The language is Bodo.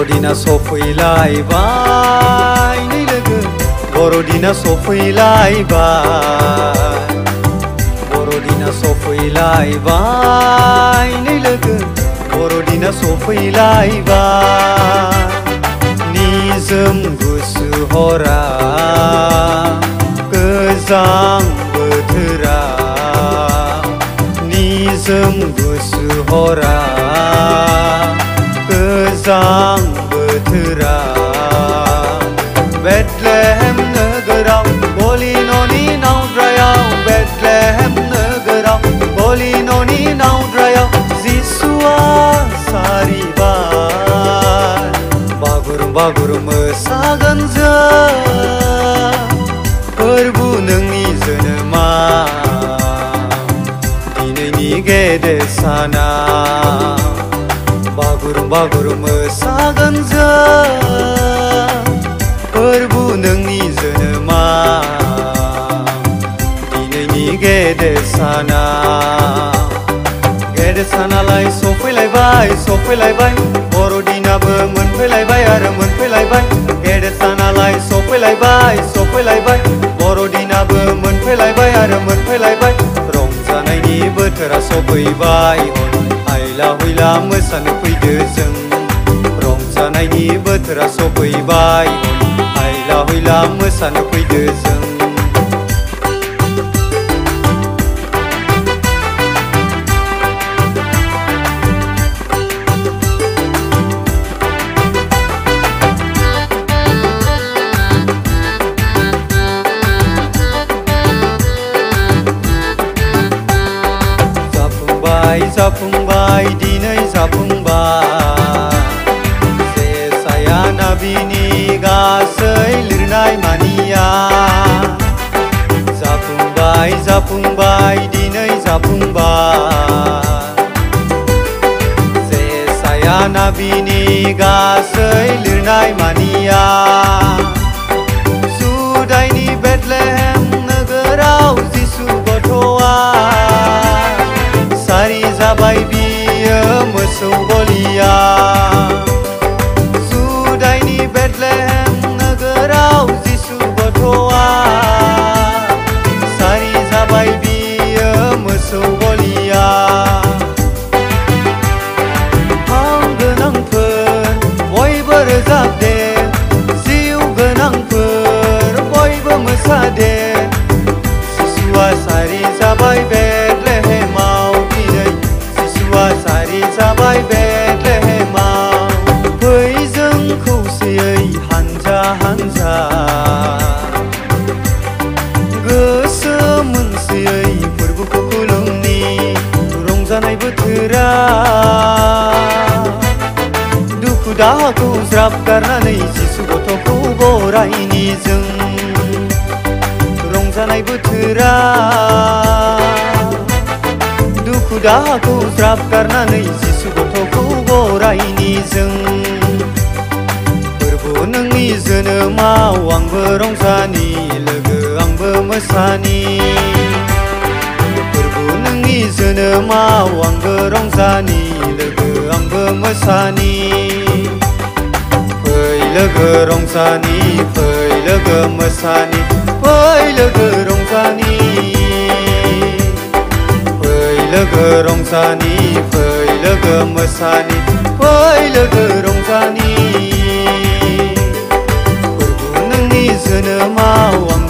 बर'दिना सफैलायबाय नै लोगो बर'दिना सफैलायबाय बर'दिना सफैलायबाय नै लोगो बर'दिना सफैलायबाय निजोम गुसु हरा गोजां बोथोरा निजोम गुसु हरा गोजां बोथोरा बेथलेहेम नोगोराव गलि न'नि नावद्रायाव बेथलेहेम नोगोराव गलि न'नि नावद्रायाव जिसुआ सारिबाय बागुरुम बागुरुम मोसागोन जों फोरबु नोंनि जोनोमा दिनैनि गेदेर साना बागुरुम बागुरुम मोसागोन जों फोरबु नोंनि जोनोमा दिनैनि गेदेर सानालाय सफैलायबाय सफैलायबाय बर'दिनाबो मोनफैलायबाय आरो मोनफैलायबाय गेदेर सानालाय सफैलायबाय सफैलायबाय बर'दिनाबो मोनफैलायबाय आरो मोनफैलायबाय रंजानायनि बोथोरा सफैबाय हायला हुइला मोसानो फैदो जों रंजानायनि बोथोरा सफैबाय हायला हुइला मोसानो फैदो जों जाफुंबाय दिनै जाफुंबाय जेसाया नाबिनि गासै लिरनाय मानिया जाफुंबाय जाफुंबाय दिनै जाफुंबाय जेसाया नाबिनि गासै लिरनाय मानिया जुदाइनि बेथलेहेम नोगोराव जिसु गथ'आ सारि जाबाय बियो मोसौ गलिया जुदाइनि बेथलेहेम नोगोराव जिसु गथ'आ सारि जाबाय बियो मोसौ गलिया हां गोनांफोर बयबो रोजाबदे जिउ गोनांफोर बयबो मोसादे जिसुआ सारि जाबाय बेथलेहेमाव सारि जाबाय बेथलेहेमाव फै जों खौसेयै हानजा हानजा गोसो मोनसेयै फोरबोखौ खुलुमनि रंजानाय बोथोरा दुखु दाहाखौ ज्राब गारनानै जिसु गथ'खौ बरायनि जों रंजानाय बोथोरा दुखु दाहाखौ ज्राब गारनानै जिसु गथ'खौ बरायनि जों फोरबु नोंनि जोनोमाव आंबो रंजानि लोगो आंबो मोसानि फोरबु नोंनि जोनोमाव आंबो रंजानि लोगो आंबो मोसानि फै लोगो रंजानि फै लोगो मोसानि फै लोगो रंजानि लोगो रंजानि फै लोगो मोसानि फै लोगो रंजानि फोरबु नोंनि जोनोमाव आं